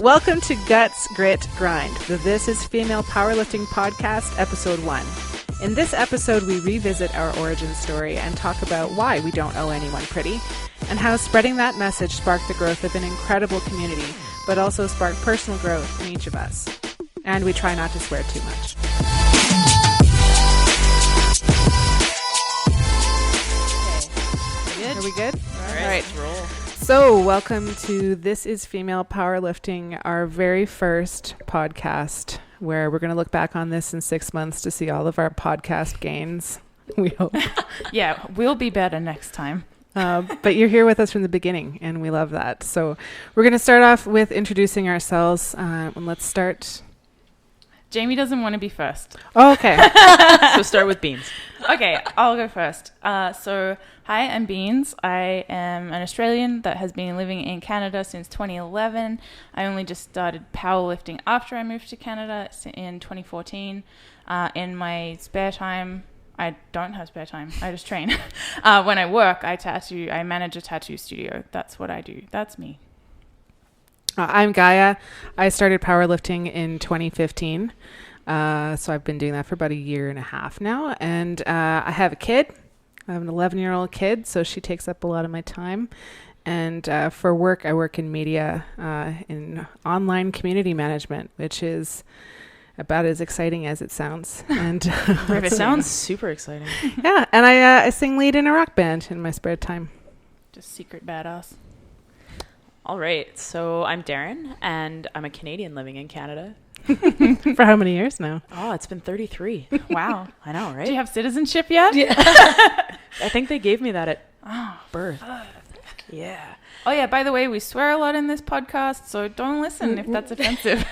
Welcome to Guts, Grit, Grind, the This is Female Powerlifting Podcast, Episode 1. In this episode, we revisit our origin story and talk about why we don't owe anyone pretty, and how spreading that message sparked the growth of an incredible community, but also sparked personal growth in each of us. And we try not to swear too much. Okay. Are we good? All right. Let's roll. So, welcome to This is Female Powerlifting, our very first podcast, where we're going to look back on this in 6 months to see all of our podcast gains, we hope. Yeah, we'll be better next time. But you're here with us from the beginning, and we love that. So, we're going to start off with introducing ourselves, and let's start. Jamie doesn't want to be first. Oh, okay. So start with Beans. Okay, I'll go first. So, hi, I'm Beans. I am an Australian that has been living in Canada since 2011. I only just started powerlifting after I moved to Canada in 2014. In my spare time, I don't have spare time. I just train. When I work, I manage a tattoo studio. That's what I do. That's me. I'm Gaia. I started powerlifting in 2015. So I've been doing that for about a year and a half now. And I have a kid. I have an 11-year-old kid, so she takes up a lot of my time. And for work, I work in media, in online community management, which is about as exciting as it sounds. And It sounds super exciting. Yeah, and I sing lead in a rock band in my spare time. Just secret badass. All right. So I'm Darron, and I'm a Canadian living in Canada. For how many years now? Oh, it's been 33. Wow. I know, right? Do you have citizenship yet? Yeah. I think they gave me that at birth. Yeah. Oh, yeah, by the way, we swear a lot in this podcast, so don't listen if that's offensive.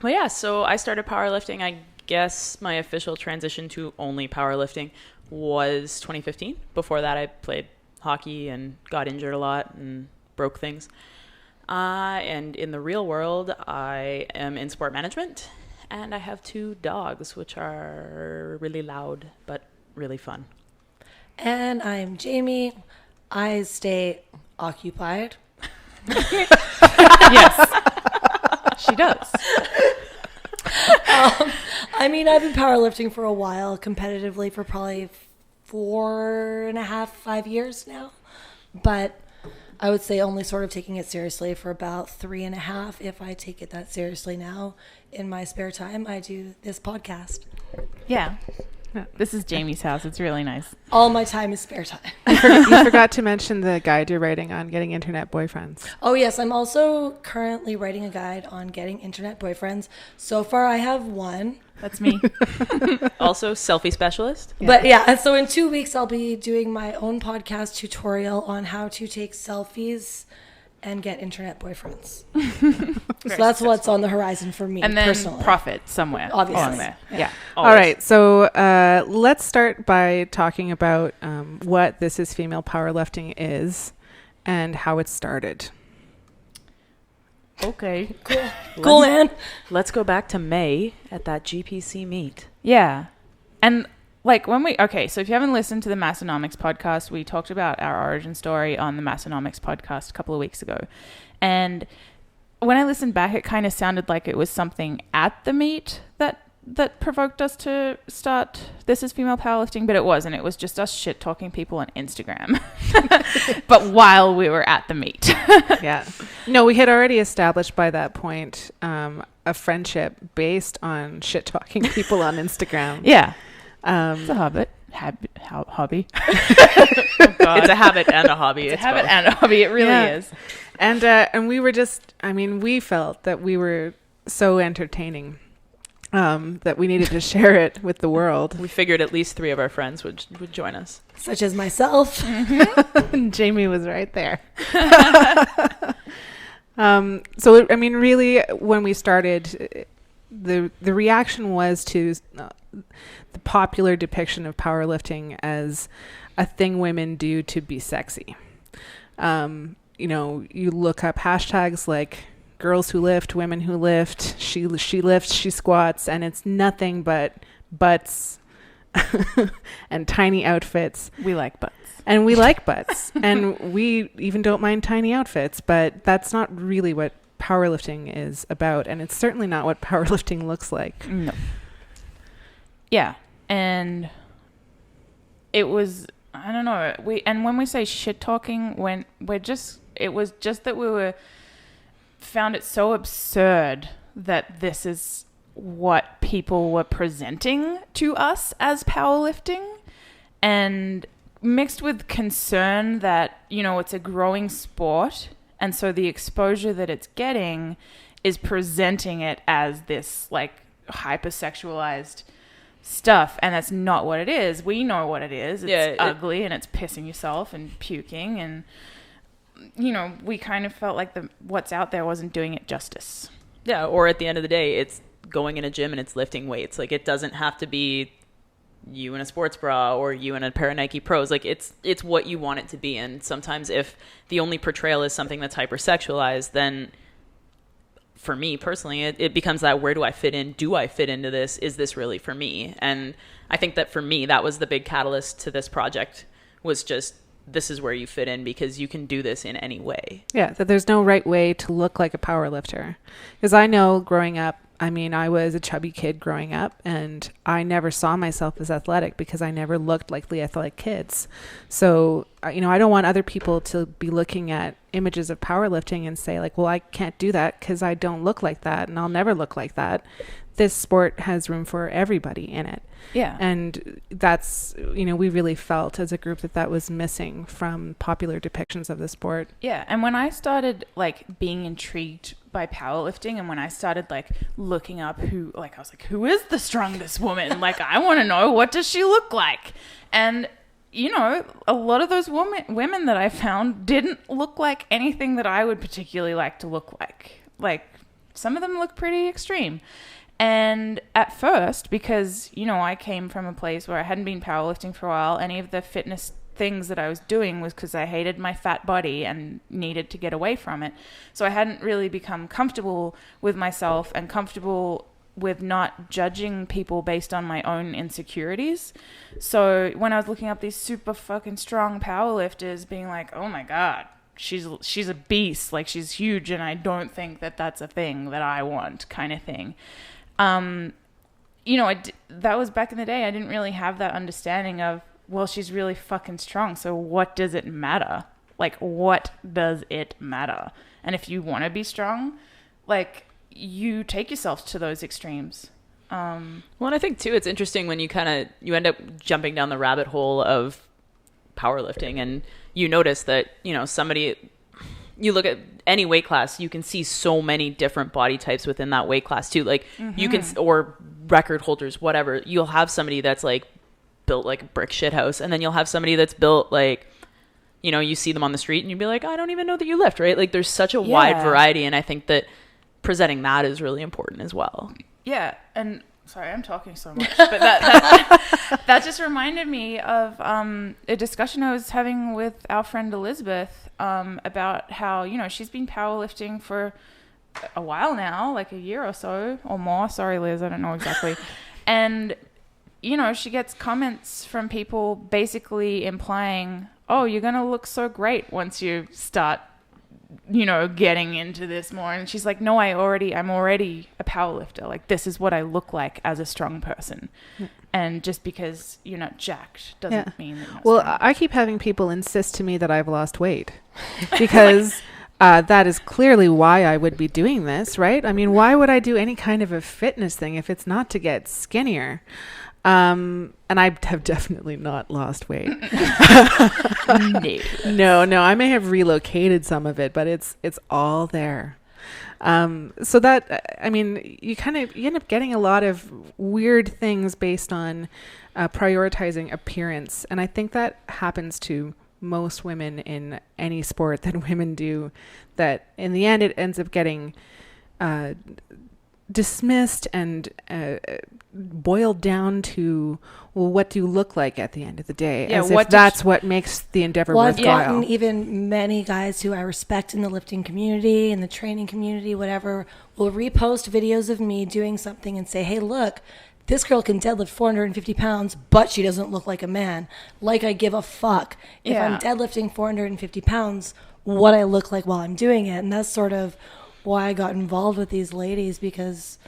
Well, yeah. So I started powerlifting. I guess my official transition to only powerlifting was 2015. Before that, I played hockey and got injured a lot and broke things. And in the real world, I am in sport management, and I have 2 dogs, which are really loud but really fun. And I'm Jaime. I stay occupied. Yes, she does. I've been powerlifting for a while, competitively for probably 4.5, 5 years now. But I would say only sort of taking it seriously for about 3.5. If I take it that seriously now, in my spare time, I do this podcast. Yeah. This is Jamie's house. It's really nice. All my time is spare time. You forgot to mention the guide you're writing on getting internet boyfriends. Oh, yes. I'm also currently writing a guide on getting internet boyfriends. So far, I have one. That's me. Also, selfie specialist. Yeah. But yeah, so in 2 weeks, I'll be doing my own podcast tutorial on how to take selfies and get internet boyfriends. So that's what's on the horizon for me, and then personally. profit somewhere Obviously. along there. Yeah. All right. So let's start by talking about what This is Female Powerlifting is and how it started. Okay. Cool, man. Let's go back to May at that GPC meet. Yeah. And like so if you haven't listened to the Massonomics podcast, we talked about our origin story on the Massonomics podcast a couple of weeks ago. And when I listened back, it kind of sounded like it was something at the meet that provoked us to start This is Female Powerlifting, but it wasn't. It was just us shit talking people on Instagram. But while we were at the meet. Yeah. No, we had already established by that point a friendship based on shit talking people on Instagram. Yeah. It's a hobby. Hobby. Oh, God. It's a habit and a hobby. It's a habit and a hobby. It really is. And we were just, we felt that we were so entertaining that we needed to share it with the world. We figured at least 3 of our friends would join us. Such as myself. Jamie was right there. So, really, when we started, the reaction was to the popular depiction of powerlifting as a thing women do to be sexy. You look up hashtags like girls who lift, women who lift, she lifts, she squats, and it's nothing but butts and tiny outfits. We like butts. And we like butts. And we even don't mind tiny outfits, but that's not really what powerlifting is about, and it's certainly not what powerlifting looks like. No. Yeah, and it was, I don't know, when we say shit talking, it was just that we found it so absurd that this is what people were presenting to us as powerlifting, and mixed with concern that, it's a growing sport, and so the exposure that it's getting is presenting it as this like hypersexualized stuff, and that's not what it is. We know what it is. It's ugly, and it's pissing yourself and puking, and we kind of felt like what's out there wasn't doing it justice. Yeah, or at the end of the day, it's going in a gym and it's lifting weights. Like, it doesn't have to be you in a sports bra or you in a pair of Nike Pros. Like, it's what you want it to be. And sometimes if the only portrayal is something that's hypersexualized, then for me personally, it becomes that, where do I fit in? Do I fit into this? Is this really for me? And I think that for me, that was the big catalyst to this project, was just, this is where you fit in, because you can do this in any way. Yeah, that there's no right way to look like a power lifter. Because I know growing up, I was a chubby kid growing up, and I never saw myself as athletic because I never looked like the athletic kids. So, I don't want other people to be looking at images of powerlifting and say like, well, I can't do that because I don't look like that, and I'll never look like that. This sport has room for everybody in it. Yeah. And that's, we really felt as a group that was missing from popular depictions of the sport. Yeah. And when I started like being intrigued by powerlifting, and when I started like looking up I was like, who is the strongest woman? Like, I want to know, what does she look like? And, a lot of those women that I found didn't look like anything that I would particularly like to look like. Like, some of them look pretty extreme. And at first, because, I came from a place where I hadn't been powerlifting for a while, any of the fitness things that I was doing was because I hated my fat body and needed to get away from it. So I hadn't really become comfortable with myself and comfortable with not judging people based on my own insecurities. So when I was looking up these super fucking strong powerlifters, being like, oh my God, she's a beast, like, she's huge, and I don't think that that's a thing that I want, kind of thing. That was back in the day. I didn't really have that understanding of, well, she's really fucking strong, so what does it matter? Like, what does it matter? And if you want to be strong, like, you take yourself to those extremes. Well, and I think too, it's interesting when you end up jumping down the rabbit hole of powerlifting, and you notice that, you look at any weight class, you can see so many different body types within that weight class too. Like, you can, or record holders, whatever. You'll have somebody that's like built like a brick shit house, and then you'll have somebody that's built like, you see them on the street and you'd be like, I don't even know that you lift, right? Like, there's such a wide variety, and I think that presenting that is really important as well. Yeah. And sorry, I'm talking so much, but that just reminded me of a discussion I was having with our friend Elizabeth about how, she's been powerlifting for a while now, like a year or so or more. Sorry, Liz, I don't know exactly. And, she gets comments from people basically implying, oh, you're going to look so great once you start, getting into this more. And she's like, no, I'm already a powerlifter. Like, this is what I look like as a strong person. And just because you're not jacked doesn't mean that you're not strong. I keep having people insist to me that I've lost weight because that is clearly why I would be doing this, right? I mean, why would I do any kind of a fitness thing if it's not to get skinnier? And I have definitely not lost weight. No, I may have relocated some of it, but it's all there. So that, you end up getting a lot of weird things based on prioritizing appearance. And I think that happens to most women in any sport that women do, that in the end, it ends up getting dismissed and boiled down to, well, what do you look like at the end of the day? Yeah, as if that's what makes the endeavor worthwhile. I've gotten even many guys who I respect in the lifting community, in the training community, whatever, will repost videos of me doing something and say, hey, look, this girl can deadlift 450 pounds, but she doesn't look like a man. Like, I give a fuck if I'm deadlifting 450 pounds, what I look like while I'm doing it. And that's sort of why I got involved with these ladies, because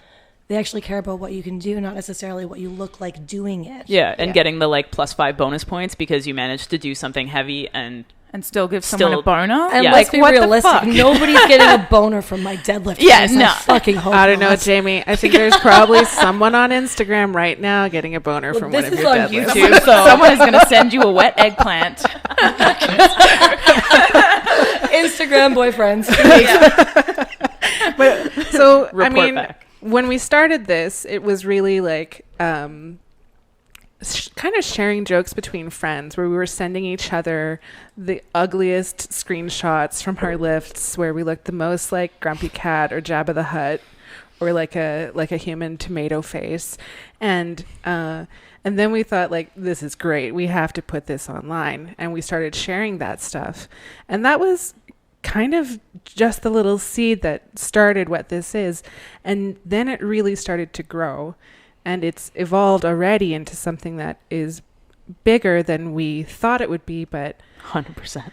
they actually care about what you can do, not necessarily what you look like doing it. Yeah, and getting the like +5 bonus points because you managed to do something heavy and still give someone a boner. And Yeah. let's be what the realistic. fuck? Nobody's getting a boner from my deadlift. Yeah, I no. fucking hope I don't know, not. Jamie. I think there's probably someone on Instagram right now getting a boner Well, from this one of is your on deadlifts. YouTube, so Someone is going to send you a wet eggplant. Instagram boyfriends. But so I Report mean, back. when we started this, it was really like kind of sharing jokes between friends, where we were sending each other the ugliest screenshots from our lifts, where we looked the most like Grumpy Cat or Jabba the Hutt, or like a human tomato face, and then we thought, like, this is great, we have to put this online, and we started sharing that stuff, and that was kind of just the little seed that started what this is. And then it really started to grow, and it's evolved already into something that is bigger than we thought it would be, but 100%.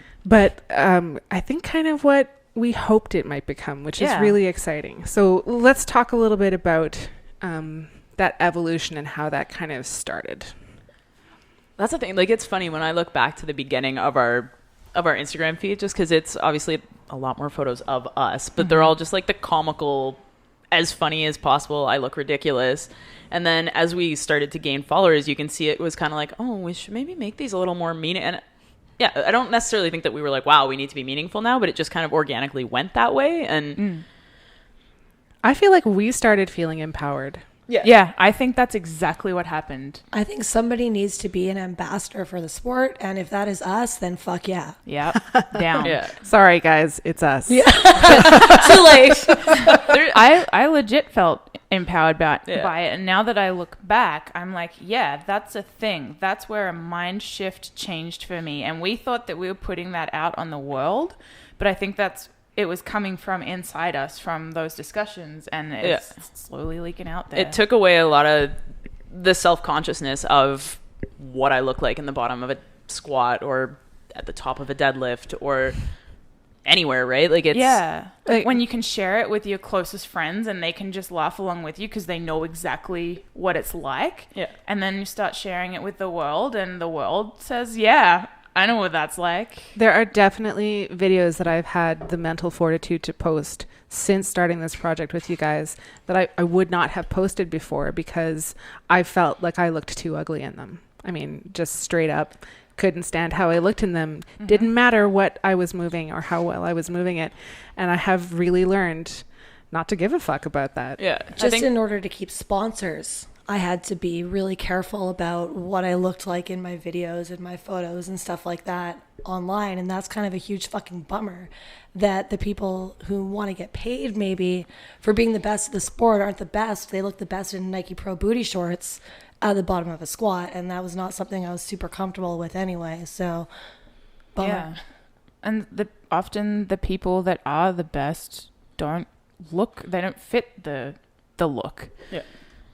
I think kind of what we hoped it might become, which is Yeah. really exciting. So let's talk a little bit about that evolution and how that kind of started. That's the thing. Like, it's funny when I look back to the beginning of our Instagram feed, just because it's obviously a lot more photos of us, but they're all just like the comical, as funny as possible. I look ridiculous. And then as we started to gain followers, you can see it was kind of like, oh, we should maybe make these a little more meaning. And yeah, I don't necessarily think that we were like, wow, we need to be meaningful now, but it just kind of organically went that way. And I feel like we started feeling empowered. Yeah, I think that's exactly what happened. I think somebody needs to be an ambassador for the sport, and if that is us, then fuck yeah. Yep. Down. yeah, Sorry, guys, it's us. Too late. I legit felt empowered by it. And now that I look back, I'm like, yeah, that's a thing. That's where a mind shift changed for me. And we thought that we were putting that out on the world, but I think it was coming from inside us from those discussions, and it's slowly leaking out there. it took away a lot of the self-consciousness of what I look like in the bottom of a squat or at the top of a deadlift or anywhere, right? Like, it's like when you can share it with your closest friends and they can just laugh along with you because they know exactly what it's like. Yeah. And then you start sharing it with the world, and the world says, yeah, I know what that's like. There are definitely videos that I've had the mental fortitude to post since starting this project with you guys that I would not have posted before, because I felt like I looked too ugly in them. I mean, just straight up couldn't stand how I looked in them. Didn't matter what I was moving or how well I was moving it. And I have really learned not to give a fuck about that. Yeah. Just in order to keep sponsors, I had to be really careful about what I looked like in my videos and my photos and stuff like that online. And that's kind of a huge fucking bummer that the people who want to get paid maybe for being the best of the sport aren't the best. They look the best in Nike Pro booty shorts at the bottom of a squat. And that was not something I was super comfortable with anyway. So, bummer. Yeah. And often the people that are the best they don't fit the look. Yeah.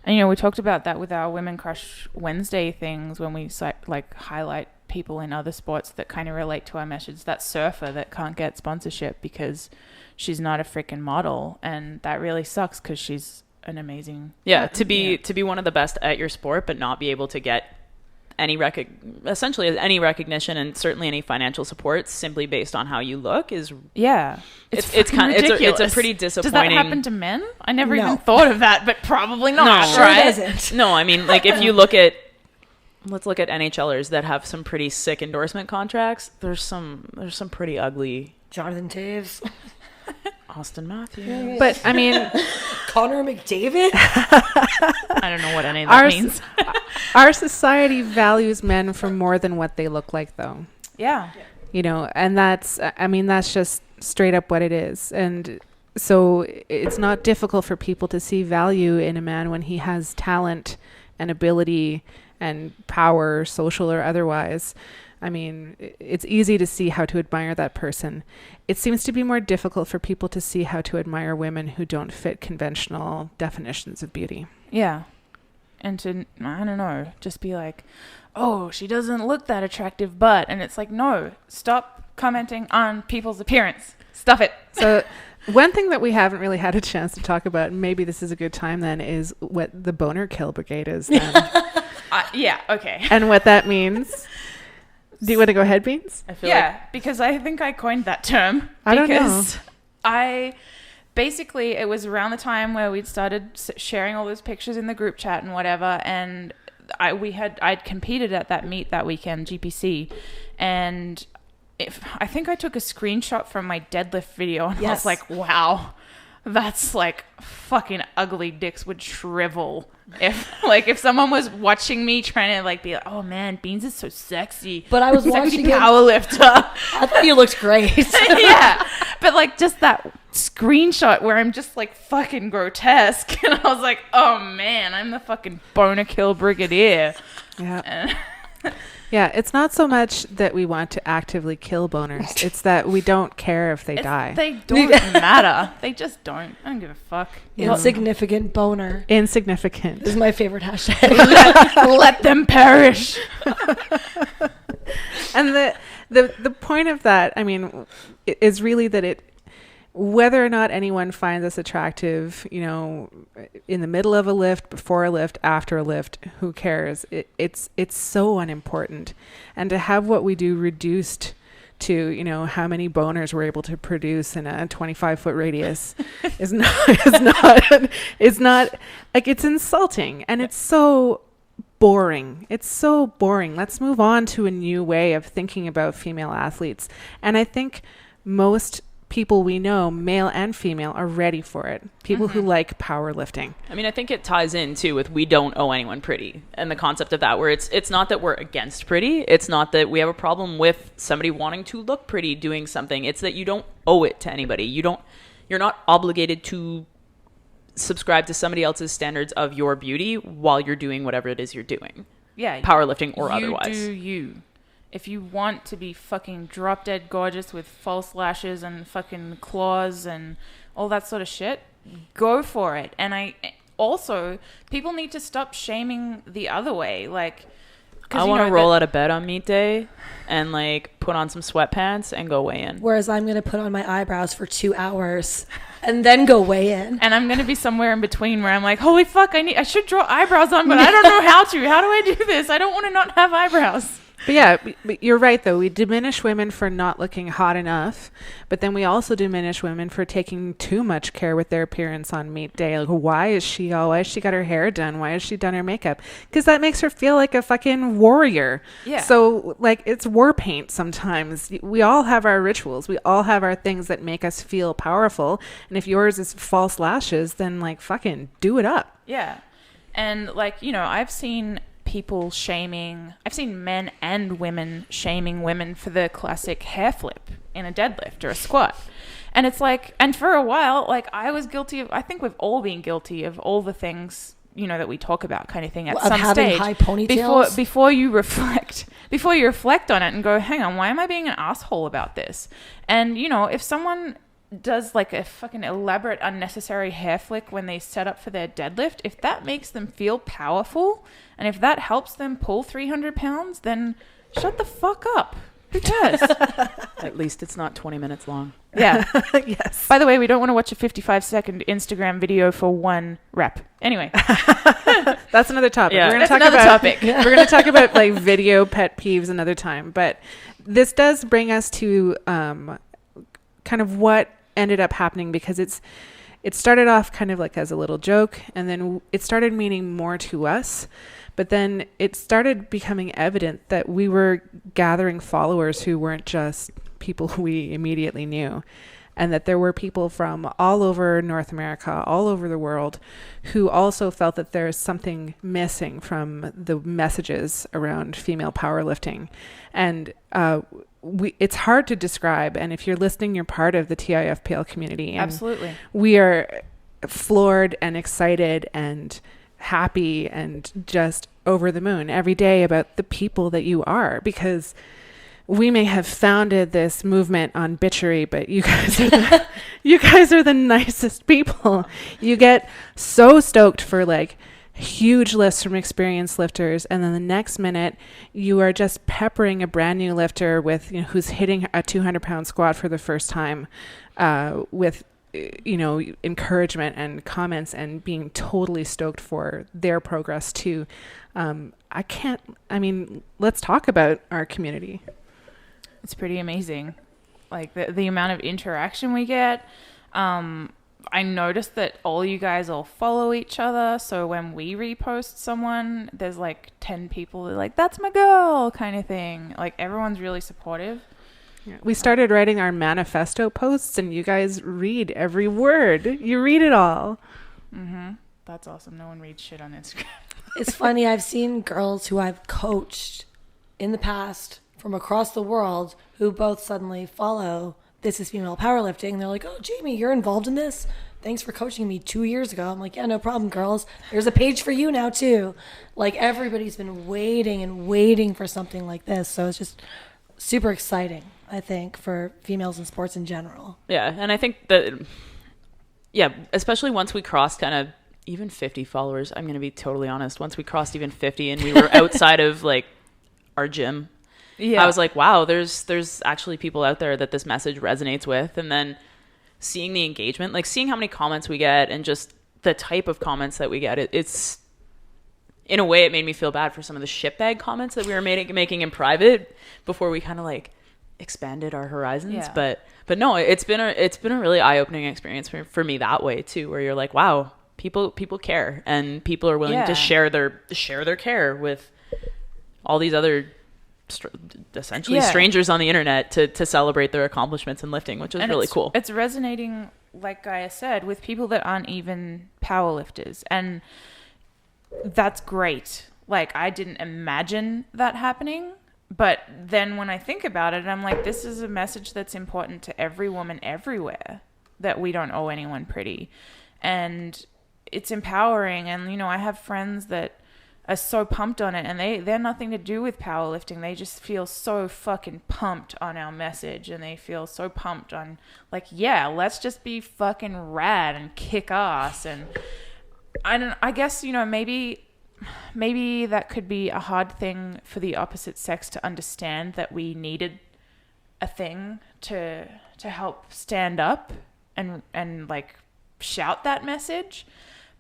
And, we talked about that with our Women Crush Wednesday things when we highlight people in other sports that kind of relate to our message. That surfer that can't get sponsorship because she's not a freaking model. And that really sucks because she's an amazing... to be one of the best at your sport, but not be able to get any recognition and certainly any financial support simply based on how you look is it's kind of it's a pretty disappointing. Does that happen to men? I never No. even thought of that, but probably not. Sure right? doesn't. No, I mean, like, if you let's look at NHLers that have some pretty sick endorsement contracts. There's some pretty ugly Jonathan Taves. Austin Matthews. But I mean, Connor McDavid. I don't know what any of that means. Our society values men for more than what they look like, though. Yeah. And that's just straight up what it is. And so it's not difficult for people to see value in a man when he has talent and ability and power, social or otherwise. I mean, it's easy to see how to admire that person. It seems to be more difficult for people to see how to admire women who don't fit conventional definitions of beauty. Yeah. And to, I don't know, just be like, oh, she doesn't look that attractive, but, and it's like, no, stop commenting on people's appearance. Stuff it. So One thing that we haven't really had a chance to talk about, and maybe this is a good time then, is what the boner kill brigade is then. Yeah, okay. And what that means. Do you want to go ahead, Beans? I feel like because I think I coined that term. I don't know. Because basically, it was around the time where we'd started sharing all those pictures in the group chat and whatever, and I'd competed at that meet that weekend, GPC, and I think I took a screenshot from my deadlift video, and I was like, wow, that's like fucking ugly dicks would shrivel if someone was watching me trying to like be like, oh man, Beans is so sexy. But I was sexy watching him. powerlifter. I thought you looked great. Yeah, but like just that screenshot where I'm just like fucking grotesque, and I was like, oh man, I'm the fucking boner kill brigadier. Yeah. Yeah, it's not so much that we want to actively kill boners. It's that we don't care if they die. They don't matter. They just don't. I don't give a fuck. Insignificant boner. Insignificant. This is my favorite hashtag. Let them perish. And the point of that, I mean, is really that whether or not anyone finds us attractive, you know, in the middle of a lift, before a lift, after a lift, who cares? It's so unimportant. And to have what we do reduced to, you know, how many boners we're able to produce in a 25-foot radius is not like, it's insulting, and it's so boring. It's so boring. Let's move on to a new way of thinking about female athletes. And I think most people we know, male and female, are ready for it. People who like powerlifting. I mean, I think it ties in too with we don't owe anyone pretty, and the concept of that, where it's not that we're against pretty, it's not that we have a problem with somebody wanting to look pretty doing something. It's that you don't owe it to anybody. You're not obligated to subscribe to somebody else's standards of your beauty while you're doing whatever it is you're doing. Yeah, powerlifting or otherwise. You do you. If you want to be fucking drop dead gorgeous with false lashes and fucking claws and all that sort of shit, go for it. And people need to stop shaming the other way. Like, I want to roll out of bed on meet day and like put on some sweatpants and go weigh in. Whereas I'm going to put on my eyebrows for 2 hours and then go weigh in. And I'm going to be somewhere in between where I'm like, holy fuck, I should draw eyebrows on, but I don't know how to. How do I do this? I don't want to not have eyebrows. But yeah, but you're right, though. We diminish women for not looking hot enough, but then we also diminish women for taking too much care with their appearance on meet day. Like, why has she got her hair done? Why has she done her makeup? Because that makes her feel like a fucking warrior. Yeah. So, like, it's war paint sometimes. We all have our rituals. We all have our things that make us feel powerful. And if yours is false lashes, then, like, fucking do it up. Yeah. And, like, you know, I've seen men and women shaming women for the classic hair flip in a deadlift or a squat. And it's like, and for a while, like, I was guilty of, I think we've all been guilty of all the things, you know, that we talk about kind of thing at some stage. High ponytails? Before you reflect on it and go, hang on, why am I being an asshole about this? And, you know, if someone does like a fucking elaborate unnecessary hair flick when they set up for their deadlift, if that makes them feel powerful and if that helps them pull 300 pounds, then shut the fuck up. Who cares? At least it's not 20 minutes long. Yeah. Yes. By the way, we don't want to watch a 55-second Instagram video for one rep. Anyway. That's another topic. Yeah. We're going to talk about like video pet peeves another time. But this does bring us to kind of what ended up happening, because it started off kind of like as a little joke, and then it started meaning more to us. But then it started becoming evident that we were gathering followers who weren't just people who we immediately knew, and that there were people from all over North America, all over the world, who also felt that there's something missing from the messages around female powerlifting. And it's hard to describe. And if you're listening, you're part of the TIFPL community. And absolutely. We are floored and excited and happy and just over the moon every day about the people that you are, because we may have founded this movement on bitchery, but you guys are the nicest people. You get so stoked for like huge lifts from experienced lifters, and then the next minute you are just peppering a brand new lifter with, you know, who's hitting a 200-pound squat for the first time, with encouragement and comments and being totally stoked for their progress too. Let's talk about our community. It's pretty amazing. Like the amount of interaction we get. I noticed that all you guys all follow each other. So when we repost someone, there's like 10 people that are like, that's my girl kind of thing. Like everyone's really supportive. Yeah. We started writing our manifesto posts and you guys read every word. You read it all. Mm-hmm. That's awesome. No one reads shit on Instagram. It's funny. I've seen girls who I've coached in the past from across the world who both suddenly follow This Is Female Powerlifting. They're like, oh, Jaime, you're involved in this? Thanks for coaching me 2 years ago. I'm like, yeah, no problem, girls. There's a page for you now, too. Like, everybody's been waiting and waiting for something like this. So it's just super exciting, I think, for females in sports in general. Yeah, and I think that, especially once we crossed kind of even 50 followers, I'm going to be totally honest. Once we crossed even 50 and we were outside of, like, our gym, I was like, wow, there's actually people out there that this message resonates with. And then seeing the engagement, like seeing how many comments we get and just the type of comments that we get, it's in a way it made me feel bad for some of the shitbag comments that we were making in private before we kind of like expanded our horizons. Yeah. But no, it's been a really eye-opening experience for me that way too, where you're like, wow, people care and people are willing to share their care with all these other essentially strangers on the internet to celebrate their accomplishments in lifting, which is really cool. It's resonating, like Gaia said, with people that aren't even powerlifters, and that's great. Like, I didn't imagine that happening, but then when I think about it, I'm like, this is a message that's important to every woman everywhere, that we don't owe anyone pretty, and it's empowering. And I have friends that are so pumped on it, and they're nothing to do with powerlifting. They just feel so fucking pumped on our message, and they feel so pumped on, like, yeah, let's just be fucking rad and kick ass. And I guess maybe that could be a hard thing for the opposite sex to understand, that we needed a thing to help stand up and like shout that message.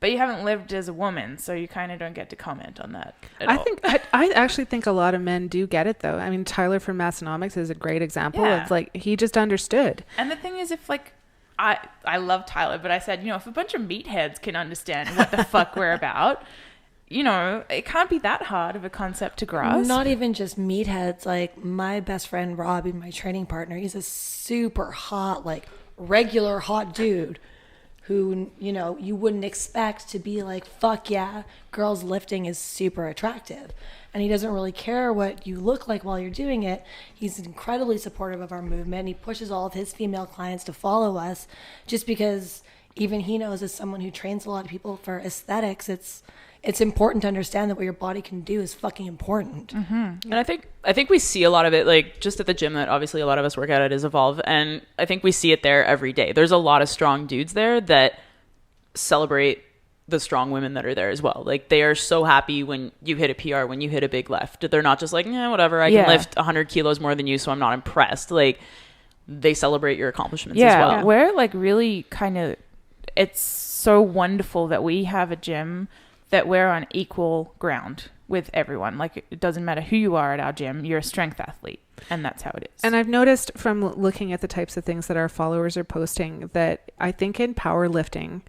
But you haven't lived as a woman, so you kind of don't get to comment on that at all. I actually think a lot of men do get it, though. I mean, Tyler from Massonomics is a great example of, like, he just understood. And the thing is, if, like, I love Tyler, but I said, if a bunch of meatheads can understand what the fuck we're about, it can't be that hard of a concept to grasp. Not even just meatheads. Like, my best friend, Robbie, my training partner, he's a super hot, like, regular hot dude who, you wouldn't expect to be like, fuck yeah, girls lifting is super attractive. And he doesn't really care what you look like while you're doing it. He's incredibly supportive of our movement. He pushes all of his female clients to follow us just because even he knows, as someone who trains a lot of people for aesthetics, it's important to understand that what your body can do is fucking important. Mm-hmm. And I think we see a lot of it, like, just at the gym that obviously a lot of us work at is Evolve, and I think we see it there every day. There's a lot of strong dudes there that celebrate the strong women that are there as well. Like, they are so happy when you hit a PR, when you hit a big lift. They're not just like, whatever, I can lift 100 kilos more than you, so I'm not impressed. Like, they celebrate your accomplishments as well. We're like really kind of, it's so wonderful that we have a gym that we're on equal ground with everyone. Like, it doesn't matter who you are at our gym, you're a strength athlete, and that's how it is. And I've noticed from looking at the types of things that our followers are posting that I think in powerlifting,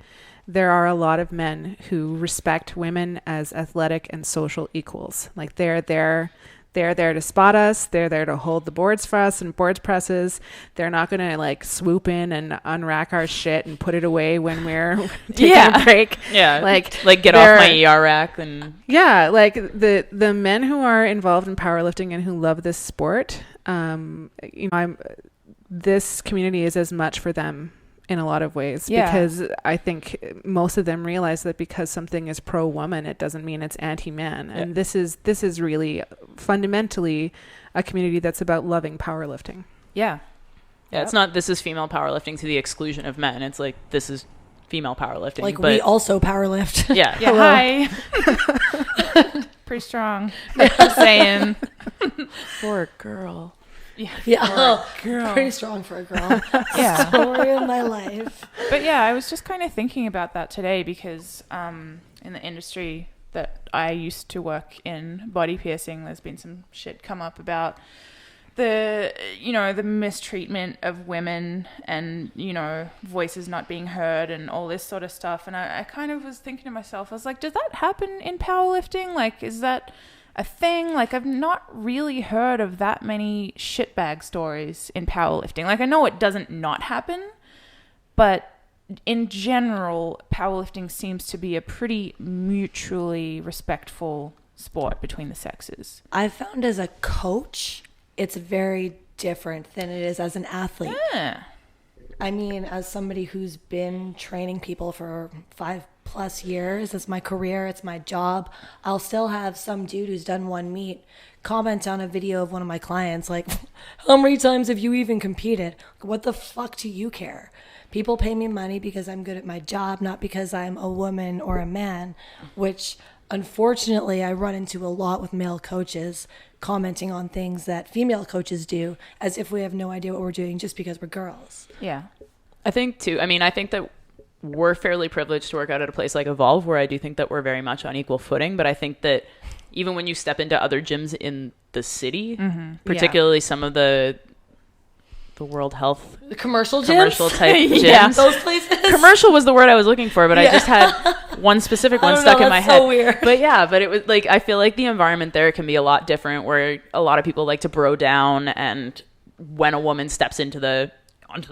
there are a lot of men who respect women as athletic and social equals. Like, they're there to spot us. They're there to hold the boards for us and boards presses. They're not going to like swoop in and unrack our shit and put it away when we're taking a break. Yeah. Like get off my ER rack. And like the men who are involved in powerlifting and who love this sport, this community is as much for them in a lot of ways, because I think most of them realize that because something is pro-woman, it doesn't mean it's anti-man. And this is really fundamentally a community that's about loving powerlifting. Yeah, it's not, this is female powerlifting to the exclusion of men. It's like, this is female powerlifting. Like, we also powerlift. Yeah. Hi. Pretty strong. I'm saying. For a girl. Girl. Pretty strong for a girl. Story of my life. But Yeah, I was just kind of thinking about that today because in the industry that I used to work in, body piercing, there's been some shit come up about the mistreatment of women and, voices not being heard and all this sort of stuff. And I kind of was thinking to myself, I was like, does that happen in powerlifting? Like, is that a thing? Like, I've not really heard of that many shitbag stories in powerlifting. Like, I know it doesn't not happen, but in general, powerlifting seems to be a pretty mutually respectful sport between the sexes. I've found as a coach, it's very different than it is as an athlete. Yeah. I mean, as somebody who's been training people for 5+ years, it's my career, it's my job, I'll still have some dude who's done one meet comment on a video of one of my clients like, how many times have you even competed? What the fuck do you care? People pay me money because I'm good at my job, not because I'm a woman or a man, which unfortunately I run into a lot with male coaches commenting on things that female coaches do as if we have no idea what we're doing just because we're girls. Yeah. I think that we're fairly privileged to work out at a place like Evolve, where I do think that we're very much on equal footing. But I think that even when you step into other gyms in the city, particularly some of the World Health commercial type gyms. Yeah, those places. Commercial was the word I was looking for, but I just had one specific one stuck in my head. So weird. But it was like, I feel like the environment there can be a lot different, where a lot of people like to bro down, and when a woman steps onto the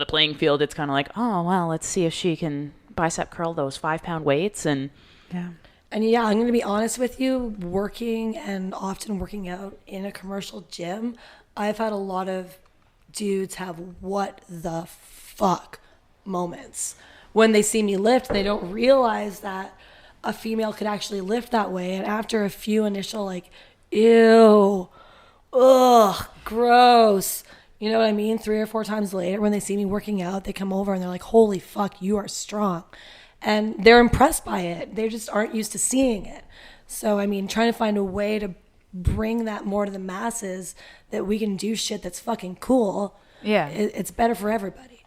playing field, it's kind of like, oh well, let's see if she can bicep curl those 5-pound weights. And I'm going to be honest with you, working out in a commercial gym, I've had a lot of dudes have what the fuck moments when they see me lift. They don't realize that a female could actually lift that way, and after a few initial like, ew, ugh, gross, you know what I mean, 3 or 4 times later when they see me working out, they come over and they're like, holy fuck, you are strong, and they're impressed by it. They just aren't used to seeing it. So I mean, trying to find a way to bring that more to the masses, that we can do shit that's fucking cool. Yeah, it's better for everybody.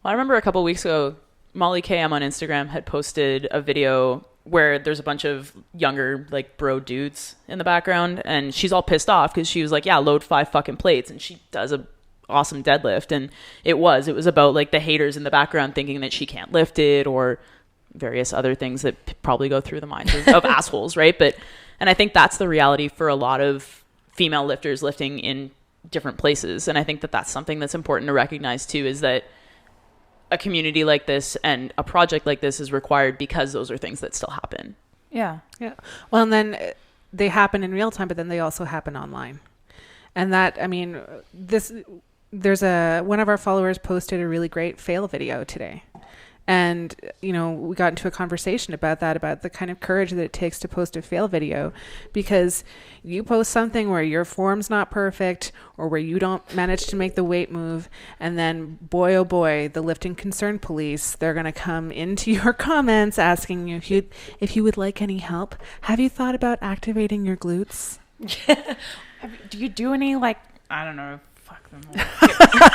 Well, I remember a couple weeks ago, Molly KM on Instagram had posted a video where there's a bunch of younger like bro dudes in the background, and she's all pissed off because she was like, yeah, load 5 fucking plates, and she does a awesome deadlift, and it was about like the haters in the background thinking that she can't lift it, or various other things that probably go through the minds of assholes, right? And I think that's the reality for a lot of female lifters lifting in different places. And I think that that's something that's important to recognize too, is that a community like this and a project like this is required because those are things that still happen. Yeah. Yeah. Well, and then they happen in real time, but then they also happen online. And that, I mean, there's one of our followers posted a really great fail video today. And, we got into a conversation about the kind of courage that it takes to post a fail video, because you post something where your form's not perfect or where you don't manage to make the weight move. And then, boy, oh boy, the lifting concern police, they're going to come into your comments asking you if you would like any help. Have you thought about activating your glutes? Do you do any, I don't know,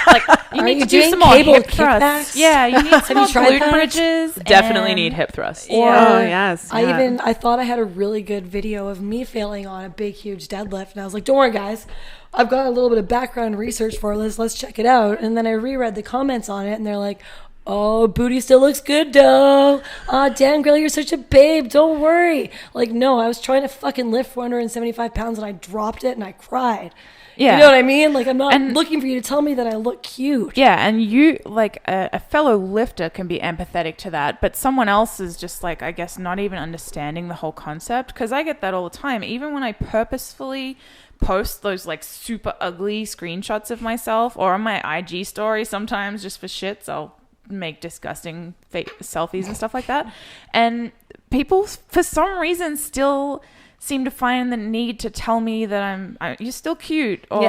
like, you need to do some more hip thrusts. Yeah, you need some more glute bridges. Definitely need hip thrusts. Yeah. Oh, yes. Yeah. I thought I had a really good video of me failing on a big, huge deadlift. And I was like, don't worry, guys. I've got a little bit of background research for this. Let's check it out. And then I reread the comments on it, and they're like, oh, booty still looks good, though. Damn, girl, you're such a babe. Don't worry. Like, no, I was trying to fucking lift 475 pounds, and I dropped it, and I cried. Yeah. You know what I mean? Like, I'm not looking for you to tell me that I look cute. Yeah, and you, like, a fellow lifter can be empathetic to that, but someone else is just, like, I guess not even understanding the whole concept, because I get that all the time. Even when I purposefully post those, like, super ugly screenshots of myself, or on my IG story sometimes just for shits, I'll make disgusting selfies and stuff like that. And people, for some reason, still seem to find the need to tell me that you're still cute, or,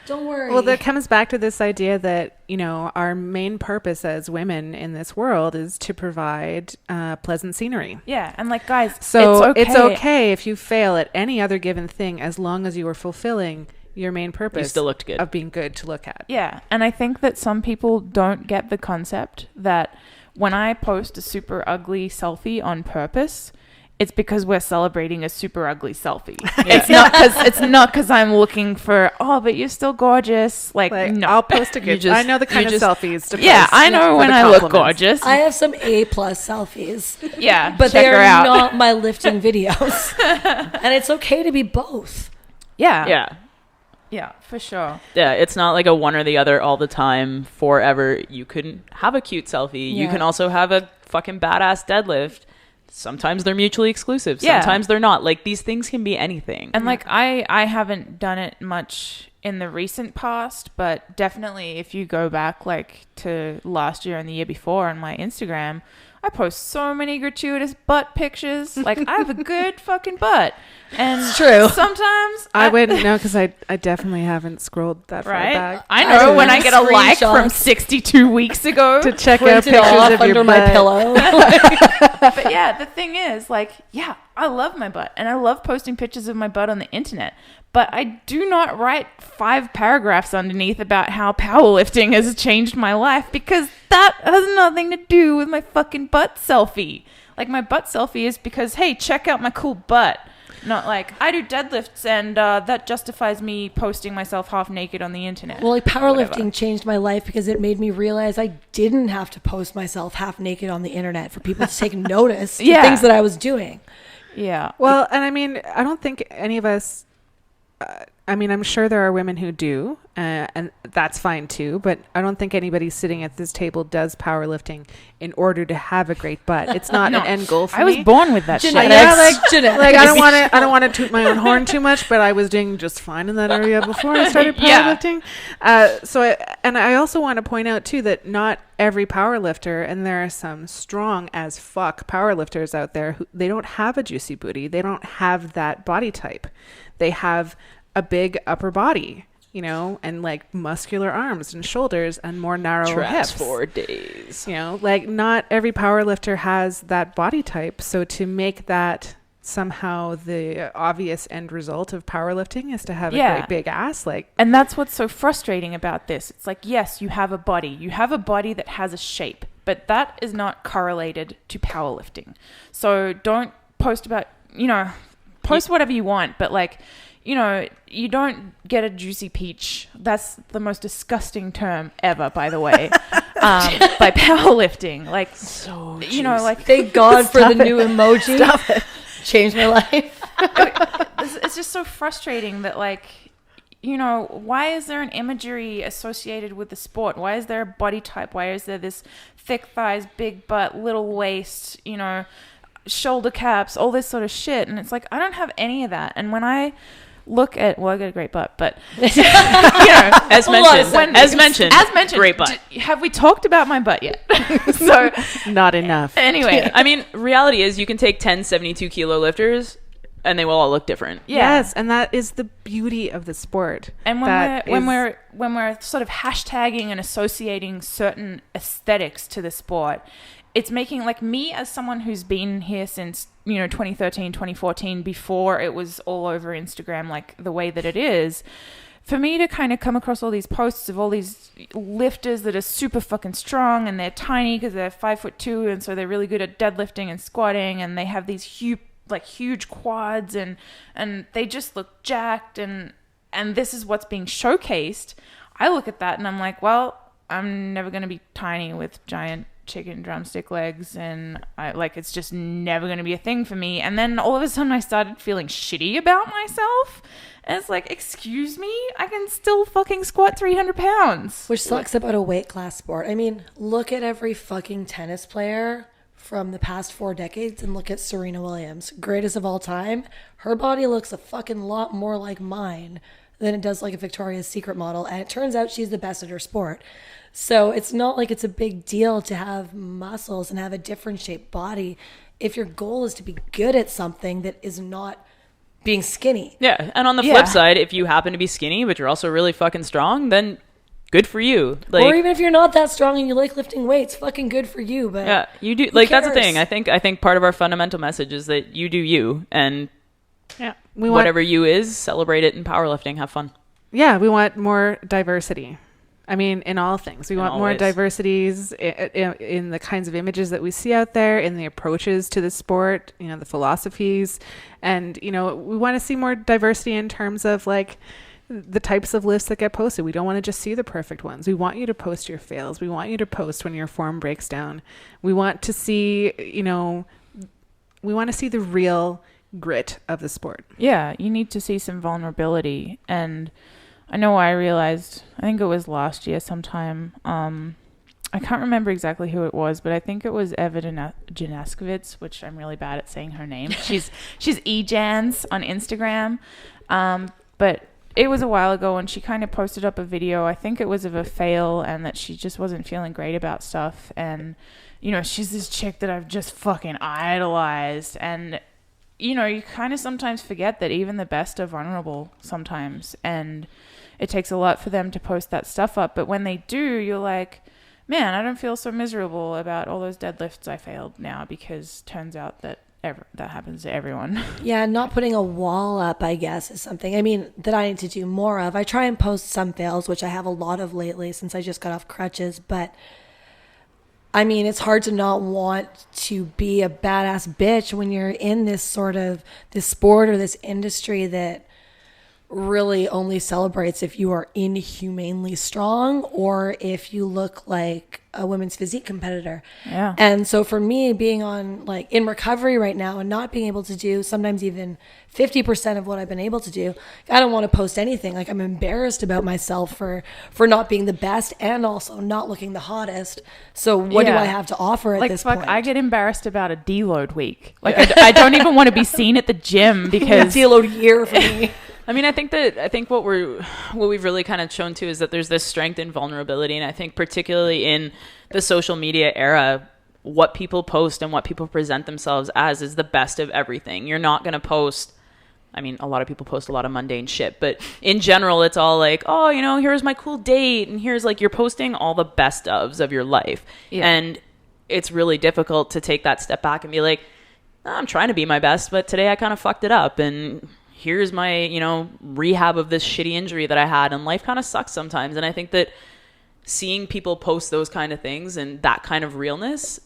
Don't worry. Well, that comes back to this idea that, our main purpose as women in this world is to provide pleasant scenery. Yeah. And like, guys, so it's okay if you fail at any other given thing, as long as you are fulfilling your main purpose You still looked good. of being good to look at. Yeah. And I think that some people don't get the concept that when I post a super ugly selfie on purpose, it's because we're celebrating a super ugly selfie. It's not because I'm looking for, but you're still gorgeous. Like no. I'll post a good. I know the kind of selfies to post. Yeah, I know when I look gorgeous. I have some A+ selfies. Yeah, but they are not my lifting videos, and it's okay to be both. Yeah, for sure. Yeah, it's not like a one or the other all the time forever. You can have a cute selfie. You can also have a fucking badass deadlift. Sometimes they're mutually exclusive. Sometimes they're not. Like, these things can be anything. And like I haven't done it much in the recent past, but definitely if you go back like to last year and the year before on my Instagram, I post so many gratuitous butt pictures. Like, I have a good fucking butt. And it's true. Sometimes I wouldn't know because I definitely haven't scrolled that far back. I know when I get a like from 62 weeks ago to check out pictures off of under your my butt. pillow. But yeah, the thing is, like, yeah, I love my butt and I love posting pictures of my butt on the internet. But I do not write 5 paragraphs underneath about how powerlifting has changed my life, because that has nothing to do with my fucking butt selfie. Like, my butt selfie is because, hey, check out my cool butt. Not like, I do deadlifts and that justifies me posting myself half naked on the internet. Well, like, powerlifting changed my life because it made me realize I didn't have to post myself half naked on the internet for people to take notice to things that I was doing. Yeah. Well, and I mean, I don't think any of us... I mean, I'm sure there are women who do, and that's fine too, but I don't think anybody sitting at this table does powerlifting in order to have a great butt. It's not an end goal for me. I was born with that shit. Genetics. Like I don't want to toot my own horn too much, but I was doing just fine in that area before I started powerlifting. I also want to point out too that not every powerlifter, and there are some strong as fuck powerlifters out there who they don't have a juicy booty. They don't have that body type. They have a big upper body, you know, and like muscular arms and shoulders and more narrow hips. For days. You know, like not every powerlifter has that body type. So to make that somehow the obvious end result of powerlifting is to have a great big ass, like. And that's what's so frustrating about this. It's like, yes, you have a body. You have a body that has a shape, but that is not correlated to powerlifting. So don't post about, post whatever you want, but like, you don't get a juicy peach. That's the most disgusting term ever, by the way, by powerlifting. Like, so juicy. Like, thank God for the new emoji. Stop it. Changed my life. It's just so frustrating that, like, why is there an imagery associated with the sport? Why is there a body type? Why is there this thick thighs, big butt, little waist, shoulder caps, all this sort of shit? And it's like, I don't have any of that. And when I look at, I got a great butt, but as mentioned, great butt. Have we talked about my butt yet? So not enough. Anyway, I mean, reality is you can take 10 72 kilo lifters and they will all look different. Yes, and that is the beauty of the sport. And when we're sort of hashtagging and associating certain aesthetics to the sport, it's making, like, me as someone who's been here since 2013, 2014, before it was all over Instagram like the way that it is, for me to kind of come across all these posts of all these lifters that are super fucking strong and they're tiny because they're 5'2", and so they're really good at deadlifting and squatting, and they have these huge quads and they just look jacked, and this is what's being showcased. I look at that and I'm like, well, I'm never going to be tiny with giant chicken drumstick legs, and it's just never going to be a thing for me. And then all of a sudden I started feeling shitty about myself, and it's like, excuse me, I can still fucking squat 300 pounds. Which sucks about a weight class sport. I mean, look at every fucking tennis player from the past 4 decades and look at Serena Williams, greatest of all time. Her body looks a fucking lot more like mine than it does like a Victoria's Secret model, and it turns out she's the best at her sport. So it's not like it's a big deal to have muscles and have a different shaped body if your goal is to be good at something that is not being skinny. Yeah, and on the flip side, if you happen to be skinny but you're also really fucking strong, then good for you. Like, or even if you're not that strong and you like lifting weights, fucking good for you. But yeah, you do. Like, that's the thing. I think part of our fundamental message is that you do you, and whatever you is, celebrate it in powerlifting. Have fun. we want more diversity. I mean, in all things, we want more diversities in the kinds of images that we see out there, in the approaches to the sport, the philosophies. And, we want to see more diversity in terms of like the types of lifts that get posted. We don't want to just see the perfect ones. We want you to post your fails. We want you to post when your form breaks down. We want to see, we want to see the real grit of the sport. Yeah, you need to see some vulnerability. And I know I realized, I think it was last year sometime, I can't remember exactly who it was, but I think it was Eva Janaskovitz, which I'm really bad at saying her name. She's eJans on Instagram. But it was a while ago, and she kind of posted up a video. I think it was of a fail, and that she just wasn't feeling great about stuff. And, she's this chick that I've just fucking idolized. And, you kind of sometimes forget that even the best are vulnerable sometimes. And it takes a lot for them to post that stuff up. But when they do, you're like, man, I don't feel so miserable about all those deadlifts I failed now, because turns out that that happens to everyone. Yeah, not putting a wall up, I guess, is something, that I need to do more of. I try and post some fails, which I have a lot of lately since I just got off crutches. But, it's hard to not want to be a badass bitch when you're in this sport or this industry that really only celebrates if you are inhumanely strong or if you look like a women's physique competitor. Yeah. And so for me, being on in recovery right now and not being able to do sometimes even 50% of what I've been able to do, I don't want to post anything. I'm embarrassed about myself for not being the best and also not looking the hottest. So what do I have to offer at this point? I get embarrassed about a deload week. I don't even want to be seen at the gym because deload year for me. I think what we've really kind of shown too is that there's this strength in vulnerability, and I think particularly in the social media era, what people post and what people present themselves as is the best of everything. You're not going to post, a lot of people post a lot of mundane shit, but in general, it's all like, oh, here's my cool date, and here's you're posting all the best ofs of your life. Yeah. And it's really difficult to take that step back and be like, I'm trying to be my best, but today I kind of fucked it up, and here's my, rehab of this shitty injury that I had, and life kind of sucks sometimes. And I think that seeing people post those kind of things and that kind of realness,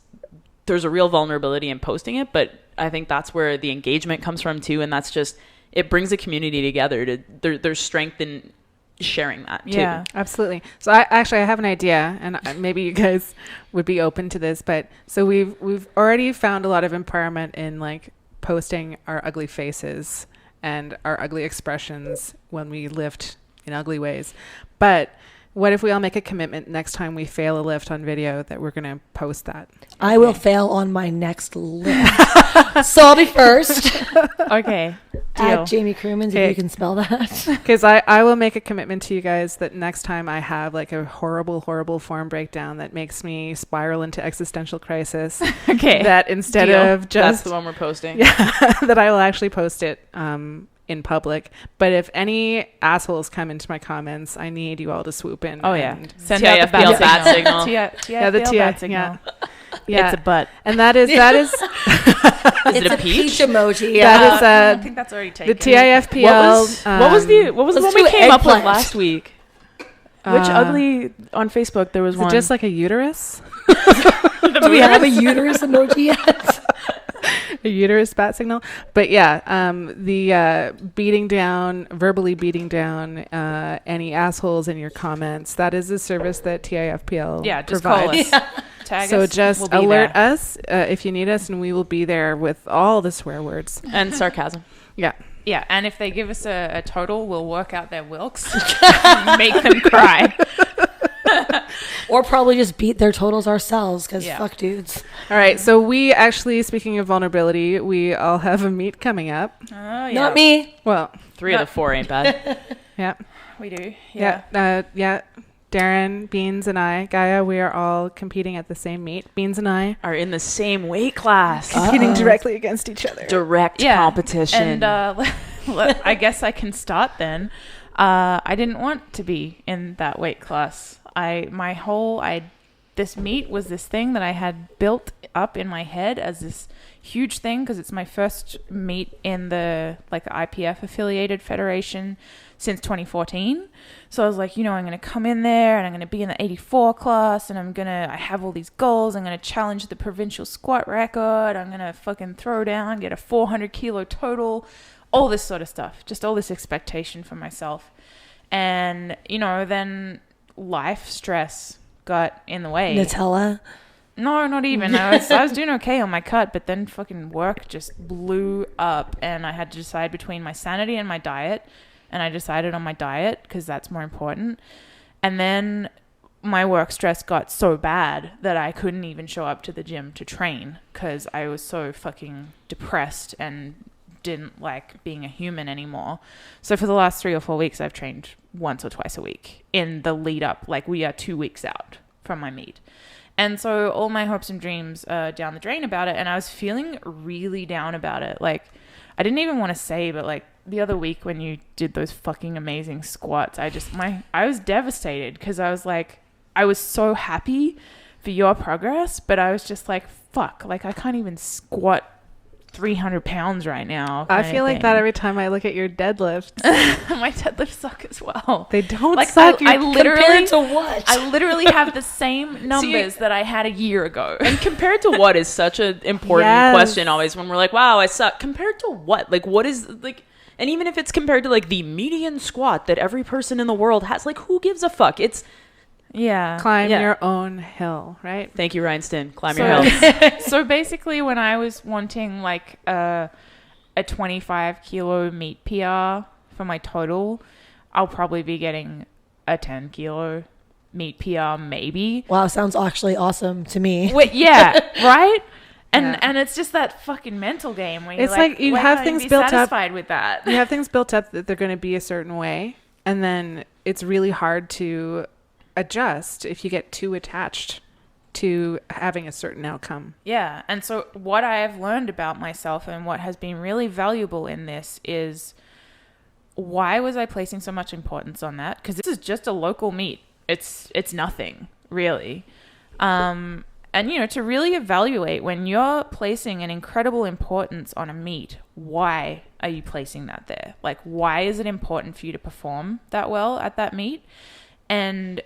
there's a real vulnerability in posting it, but I think that's where the engagement comes from too. And that's just, it brings a community together. There's strength in sharing that too. Yeah, absolutely. So I have an idea, and maybe you guys would be open to this, but so we've already found a lot of empowerment in posting our ugly faces and our ugly expressions when we lift in ugly ways. But what if we all make a commitment next time we fail a lift on video that we're going to post that? I will fail on my next lift. So I'll be first. Okay. At Jamie Crewman, if you can spell that. Because I will make a commitment to you guys that next time I have a horrible, horrible form breakdown that makes me spiral into existential crisis. Okay. That instead of just... That's the one we're posting. Yeah. That I will actually post it in public. But if any assholes come into my comments, I need you all to swoop in. Oh, yeah. Send out the bat signal. The bat signal. Yeah. It's a butt. And that is... Is it a peach emoji? Yeah. That is I think that's already taken. The TIFPL. What was the one we came up with last week? Which ugly on Facebook there was is one? It just like a uterus? Do we have a uterus emoji yet? A uterus bat signal. But yeah, the verbally beating down any assholes in your comments, that is a service that TIFPL just provides. Call us. Tag so us, just we'll alert us if you need us, and we will be there with all the swear words. And sarcasm. Yeah. Yeah, and if they give us a total, we'll work out their wilks, make them cry. Or probably just beat their totals ourselves, because fuck dudes. All right, so we actually, speaking of vulnerability, we all have a meet coming up. Oh, yeah. Not me. Well, 3 of the 4 ain't bad. Yeah. We do. Yeah. Darron, Beans, and I, Gaia, we are all competing at the same meet. Beans and I are in the same weight class. Competing directly against each other. Direct competition. And I guess I can start then. I didn't want to be in that weight class. I this meet was this thing that I had built up in my head as this huge thing, because it's my first meet in the IPF affiliated federation since 2014. So I was like, I'm going to come in there and I'm going to be in the 84 class, and I have all these goals. I'm going to challenge the provincial squat record. I'm going to fucking throw down, get a 400 kilo total, all this sort of stuff, just all this expectation for myself. And, then life stress got in the way. Nutella? No, not even. I was doing okay on my cut, but then fucking work just blew up, and I had to decide between my sanity and my diet. And I decided on my diet because that's more important. And then my work stress got so bad that I couldn't even show up to the gym to train because I was so fucking depressed and didn't like being a human anymore. So for the last 3 or 4 weeks, I've trained once or twice a week in the lead up. Like, we are 2 weeks out from my meet. And so all my hopes and dreams are down the drain about it. And I was feeling really down about it. Like, I didn't even want to say, but like the other week when you did those fucking amazing squats, I was devastated because I was like, I was so happy for your progress, but I was just like, fuck, like I can't even squat 300 pounds right now. I feel like that every time I look at your deadlifts. My deadlifts suck as well. They don't like, suck. I literally, compared to what? I literally have the same numbers that I had a year ago. And compared to what is such an important question always when we're like, wow, I suck. Compared to what? Like, what is, like, and even if it's compared to like the median squat that every person in the world has, like, who gives a fuck? It's, climb your own hill, right? Thank you, Ryan. Climb your hill. So basically, when I was wanting like a 25 kilo meet PR for my total, I'll probably be getting a 10 kilo meet PR, maybe. Wow, sounds actually awesome to me. Wait, yeah, right? And it's just that fucking mental game where you're like you have things built up. Satisfied with that. You have things built up that they're going to be a certain way, and then it's really hard to adjust if you get too attached to having a certain outcome. Yeah. And so what I have learned about myself and what has been really valuable in this is, why was I placing so much importance on that? Because this is just a local meet. It's nothing really. And to really evaluate when you're placing an incredible importance on a meet, why are you placing that there? Like, why is it important for you to perform that well at that meet? And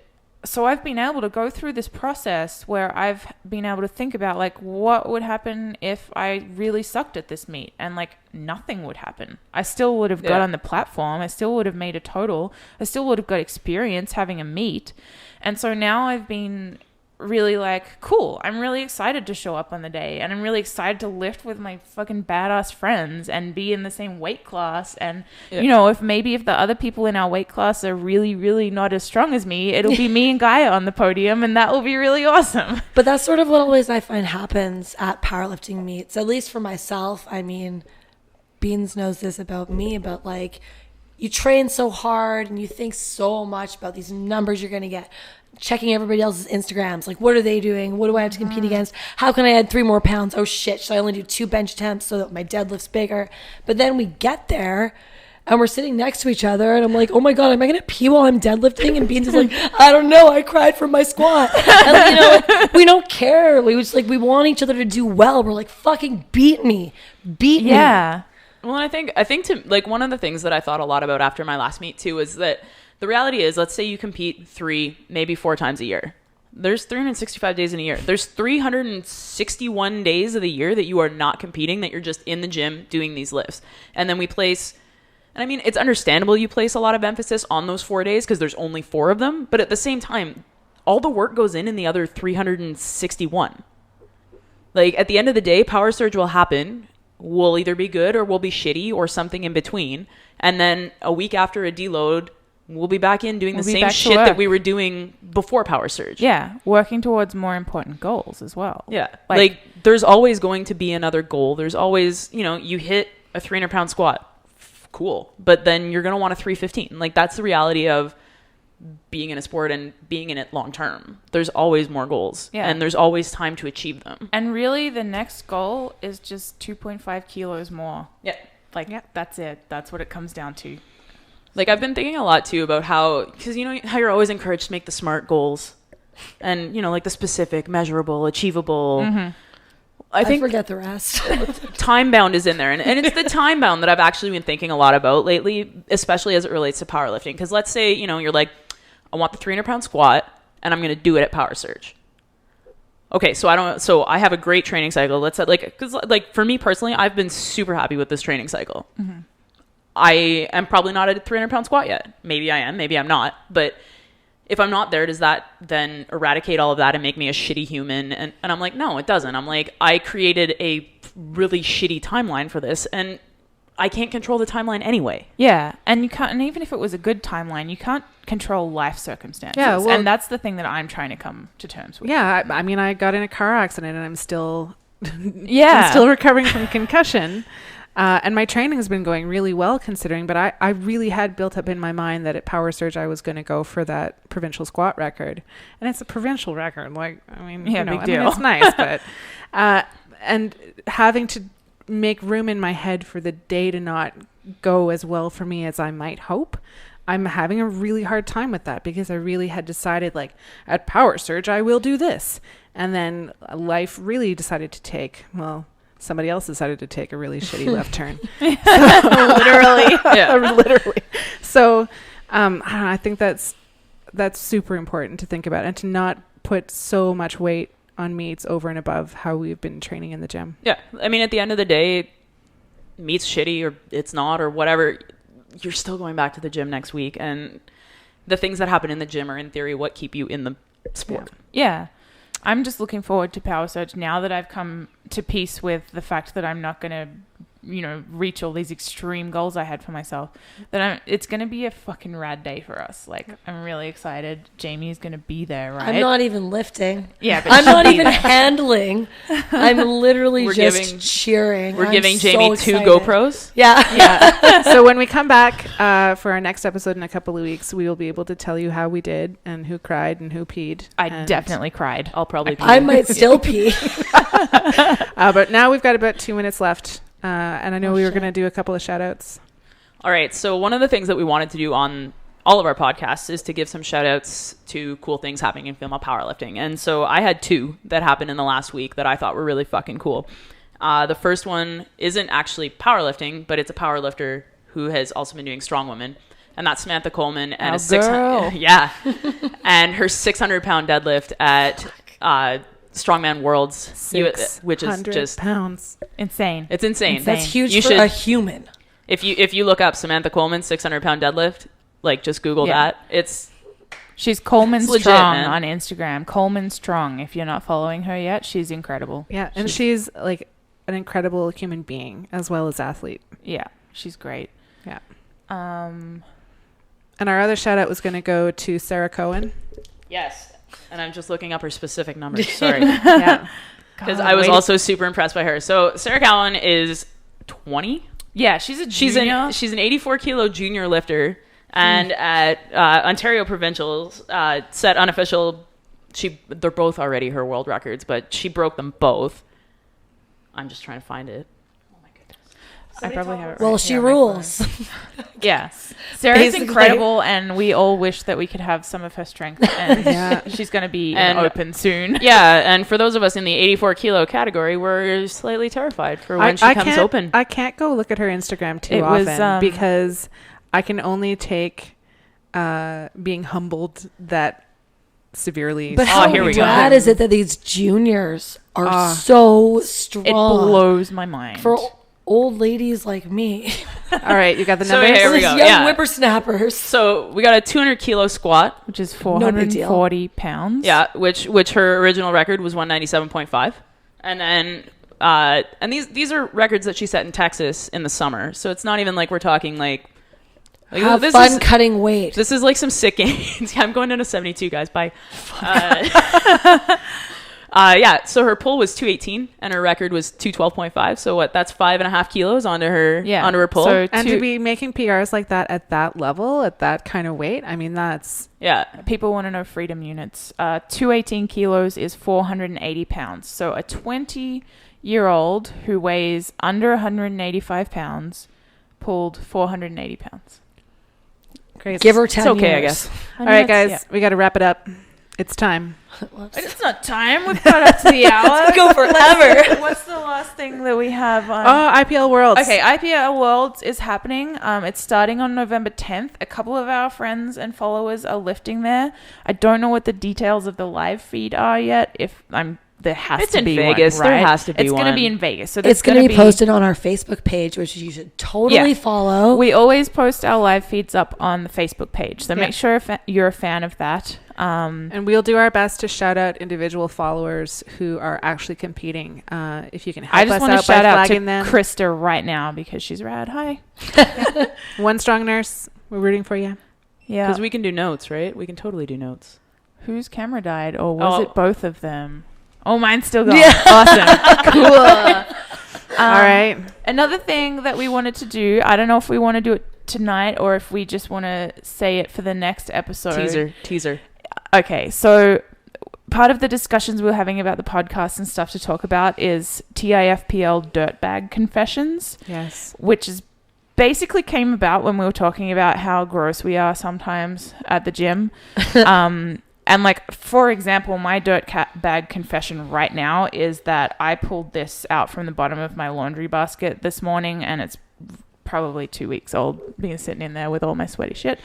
so I've been able to go through this process where I've been able to think about, like, what would happen if I really sucked at this meet? And, like, nothing would happen. I still would have got on the platform. I still would have made a total. I still would have got experience having a meet. And so now I've been really like, cool, I'm really excited to show up on the day, and I'm really excited to lift with my fucking badass friends and be in the same weight class. And if the other people in our weight class are really, really not as strong as me, it'll be me and Gaia on the podium, and that will be really awesome. But that's sort of what always I find happens at powerlifting meets, at least for myself. I mean, Beans knows this about me, but like, you train so hard and you think so much about these numbers you're going to get, checking everybody else's Instagrams. Like, what are they doing? What do I have to compete against? How can I add 3 more pounds? Oh shit, should I only do 2 bench attempts so that my deadlift's bigger? But then we get there and we're sitting next to each other and I'm like, oh my God, am I going to pee while I'm deadlifting? And Beans is like, I don't know, I cried for my squat. And like, we don't care. We just we want each other to do well. We're like, fucking beat me. Yeah. Well, I think to, like, one of the things that I thought a lot about after my last meet too is that the reality is, let's say you compete 3, maybe 4 times a year. There's 365 days in a year. There's 361 days of the year that you are not competing, that you're just in the gym doing these lifts. And then we place, and I mean, it's understandable you place a lot of emphasis on those 4 days because there's only 4 of them. But at the same time, all the work goes in the other 361. Like, at the end of the day, Power Surge will happen. We'll either be good or we'll be shitty or something in between. And then a week after a deload, we'll be back in doing the same shit that we were doing before Power Surge. Yeah, working towards more important goals as well. Yeah, like there's always going to be another goal. There's always, you hit a 300-pound squat. Cool. But then you're going to want a 315. Like, that's the reality of being in a sport and being in it long term. There's always more goals. Yeah. And there's always time to achieve them. And really, the next goal is just 2.5 kilos more. Yeah. That's it. That's what it comes down to. Like, I've been thinking a lot too about how, because how you're always encouraged to make the SMART goals. and like the specific, measurable, achievable. Mm-hmm. I think forget the rest. time bound is in there, and it's the time bound that I've actually been thinking a lot about lately, especially as it relates to powerlifting. Because let's say you're like, I want the 300-pound squat, and I'm going to do it at Power Surge. Okay, so I have a great training cycle. Let's say, because for me personally, I've been super happy with this training cycle. Mm-hmm. I am probably not at a 300-pound squat yet. Maybe I am, maybe I'm not. But if I'm not there, does that then eradicate all of that and make me a shitty human? And I'm like, no, it doesn't. I'm like, I created a really shitty timeline for this, and I can't control the timeline anyway. Yeah, and you can't. And even if it was a good timeline, you can't control life circumstances. Yeah, well, and that's the thing that I'm trying to come to terms with. Yeah, I mean, I got in a car accident, and I'm still, Yeah, I'm still recovering from concussion. And my training has been going really well considering, but I really had built up in my mind that at Power Surge I was going to go for that provincial squat record. And it's a provincial record. Like, I mean, Yeah, big deal. it's nice, but, and having to make room in my head for the day to not go as well for me as I might hope. I'm having a really hard time with that because I really had decided, like, at Power Surge I will do this. And then life really decided to take, somebody else decided to take a really shitty left turn. literally. Yeah. Literally. So I don't know, I think that's super important to think about and to not put so much weight on meets over and above how we've been training in the gym. Yeah. I mean, at the end of the day, meet's shitty or it's not or whatever, you're still going back to the gym next week. And the things that happen in the gym are, in theory, what keep you in the sport. Yeah. I'm just looking forward to Power Surge now that I've come to peace with the fact that I'm not going to, reach all these extreme goals I had for myself. It's going to be a fucking rad day for us. Like, I'm really excited. Jamie's going to be there, right? I'm not even lifting. Yeah, but I'm not even handling. I'm literally cheering. We're I'm giving so Jamie 2 excited. GoPros. Yeah. Yeah. So when we come back for our next episode in a couple of weeks, we will be able to tell you how we did and who cried and who peed. I definitely cried. I'll probably pee. I might still pee. But now we've got about 2 minutes left. And I know we were going to do a couple of shout outs. All right. So one of the things that we wanted to do on all of our podcasts is to give some shout outs to cool things happening in female powerlifting. And so I had 2 that happened in the last week that I thought were really fucking cool. The first one isn't actually powerlifting, but it's a powerlifter who has also been doing strong women. And that's Samantha Coleman and a 600, yeah, and her 600-pound deadlift at Strongman Worlds, which is just pounds. Insane. It's insane. That's huge for a human. If you look up Samantha Coleman 600-pound deadlift, like just Google that. She's Coleman legit, Strong man. on Instagram. Coleman Strong. If you're not following her yet, she's incredible. Yeah, and she's like an incredible human being as well as athlete. Yeah, she's great. Yeah. Um, And our other shout out was going to go to Sarah Cohen. Yes. And I'm just looking up her specific numbers. Sorry. Yeah. Because I was also super impressed by her. So Sarah Cowan is 20. Yeah, she's a junior. She's an 84-kilo junior lifter. And at Ontario Provincials, set unofficial, they're both already her world records, but she broke them both. I'm just trying to find it. Oh my goodness. I probably have it right Well, here she on my rules. phone. Yeah. Sarah's Basically. incredible, and we all wish that we could have some of her strength. And Yeah. she's going to be And- open soon. Yeah, and for those of us in the 84-kilo category, we're slightly terrified for when she comes open. I can't go look at her Instagram too It was, often because I can only take being humbled that severely. But how here we go. bad is it that these juniors are so strong? It blows my mind. For old ladies like me. All right, you got the So numbers? here we These go. young Yeah. whippersnappers. So we got a 200-kilo squat. which is No big deal. 440 pounds. Yeah, which her original record was 197.5. And then and these are records that she set in Texas in the summer. So it's not even like we're talking like Have this fun is, cutting weight. This is like some sick gains. I'm going into 72, guys. Bye. Yeah, so her pull was 218 and her record was 212.5. So that's 5.5 kilos onto her pull. So And to be making PRs like that at that level, at that kind of weight, I mean, that's... yeah. people want to know freedom units. 218 kilos is 480 pounds. So a 20-year-old who weighs under 185 pounds pulled 480 pounds. Crazy. Give her 10 It's okay, years. I guess. All right, guys, we got to wrap it up. It's time. Whoops. It's not time. We've got up to the hour. Go forever. What's the last thing that we have on? IPL Worlds. Okay, IPL Worlds is happening. It's starting on November 10th. A couple of our friends and followers are lifting there. I don't know what the details of the live feed are yet. There has It's to in be Vegas. one, right? There has to be It's one. going to be in Vegas. So It's going to be posted on our Facebook page, which you should totally follow. We always post our live feeds up on the Facebook page. So make sure if you're a fan of that. And we'll do our best to shout out individual followers who are actually competing. If you can help I just us want to out by shout out to flagging them. Krista right now because she's rad. Hi. One Strong Nurse, we're rooting for you. Yeah. Because we can do notes, right? We can totally do notes. Whose camera died? Or was it both of them? Oh, mine's still going. Yeah. Awesome. Cool. All right. Another thing that we wanted to do, I don't know if we want to do it tonight or if we just want to say it for the next episode. Teaser. Okay, so part of the discussions we were having about the podcast and stuff to talk about is TIFPL dirtbag confessions. Yes. Which is basically came about when we were talking about how gross we are sometimes at the gym. And like, for example, my bag confession right now is that I pulled this out from the bottom of my laundry basket this morning and it's probably 2 weeks old, being sitting in there with all my sweaty shit.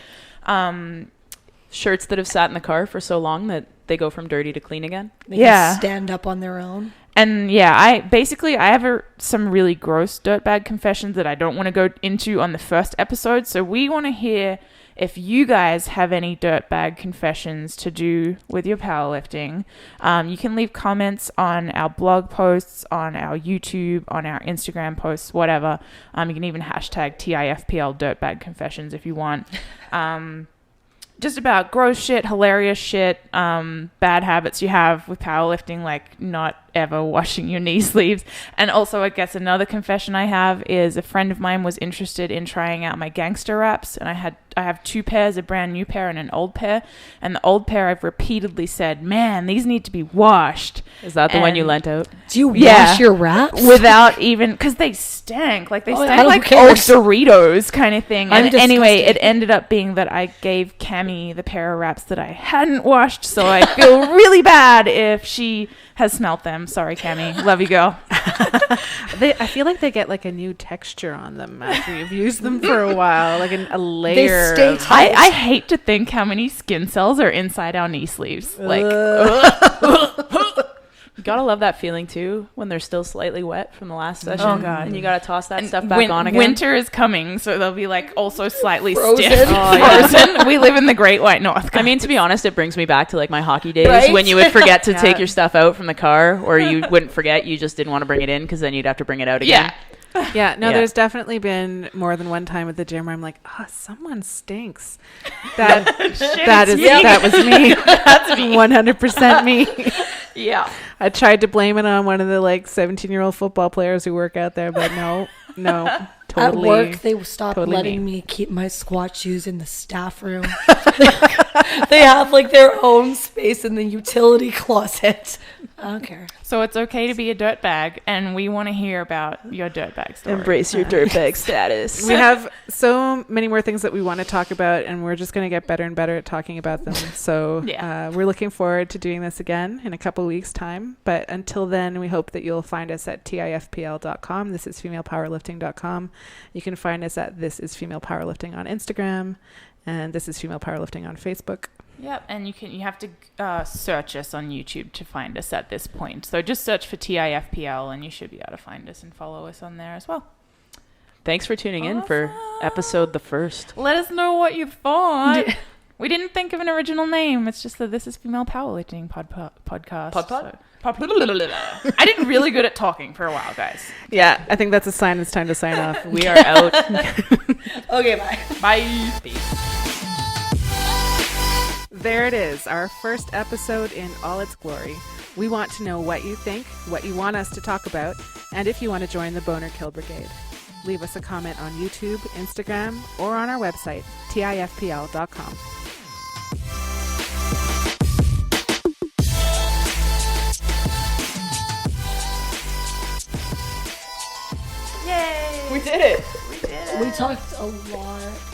Shirts that have sat in the car for so long that they go from dirty to clean again. They can stand up on their own. And yeah, I have some really gross dirtbag confessions that I don't want to go into on the first episode. So we want to hear if you guys have any dirtbag confessions to do with your powerlifting. You can leave comments on our blog posts, on our YouTube, on our Instagram posts, whatever. You can even hashtag TIFPL dirtbag confessions if you want. Just about gross shit, hilarious shit, bad habits you have with powerlifting, like not ever washing your knee sleeves. And also, I guess another confession I have is a friend of mine was interested in trying out my gangster wraps, and I have 2 pairs, a brand new pair and an old pair. And the old pair, I've repeatedly said, man, these need to be washed. Is that the one you lent out? Do you wash your wraps? Without even, because they stank. Like, they stank I don't like care. old Doritos kind of thing. I'm And anyway, it disgusted. ended up being that I gave Cammie the pair of wraps that I hadn't washed. So I feel really bad if she has smelt them. Sorry, Cammie. Love you, girl. I feel like they get like a new texture on them after you've used them for a while, like a layer. stay of- tight. I hate to think how many skin cells are inside our knee sleeves. Like, You gotta love that feeling too when they're still slightly wet from the last session. Oh, God. And you gotta toss that and stuff back on again. Winter is coming, so they'll be like also slightly Frozen. stiff. Oh, yeah. Frozen. We live in the Great White North. I mean, to be honest, it brings me back to like my hockey days Right? when you would forget to Yeah. take your stuff out from the car, or you wouldn't forget, you just didn't want to bring it in because then you'd have to bring it out again. Yeah, no, Yeah. there's definitely been more than one time at the gym where I'm like, oh, someone stinks. That that was me. That's 100% me. Yeah. I tried to blame it on one of the like 17-year-old football players who work out there, but no, totally. At work, they stopped totally letting me keep my squat shoes in the staff room. They have like their own space in the utility closet. I don't care. So it's okay to be a dirtbag, and we want to hear about your dirtbag story. Embrace your dirtbag status. We have so many more things that we want to talk about, and we're just going to get better and better at talking about them. So we're looking forward to doing this again in a couple of weeks' time. But until then, we hope that you'll find us at TIFPL.com. This is femalepowerlifting.com. You can find us at This Is Female Powerlifting on Instagram, and This Is Female Powerlifting on Facebook. Yep, and you have to search us on YouTube to find us at this point. So just search for TIFPL, and you should be able to find us and follow us on there as well. Thanks for tuning in for episode the 1st. Let us know what you thought. We didn't think of an original name. It's just that This Is Female Powerlifting podcast. Pod? I did really good at talking for a while, guys. Yeah, I think that's a sign it's time to sign off. We are out. Okay, bye. Bye. There it is, our first episode in all its glory. We want to know what you think, what you want us to talk about, and if you want to join the Boner Kill Brigade. Leave us a comment on YouTube, Instagram, or on our website, TIFPL.com. Yay! We did it. We did it. We talked a lot.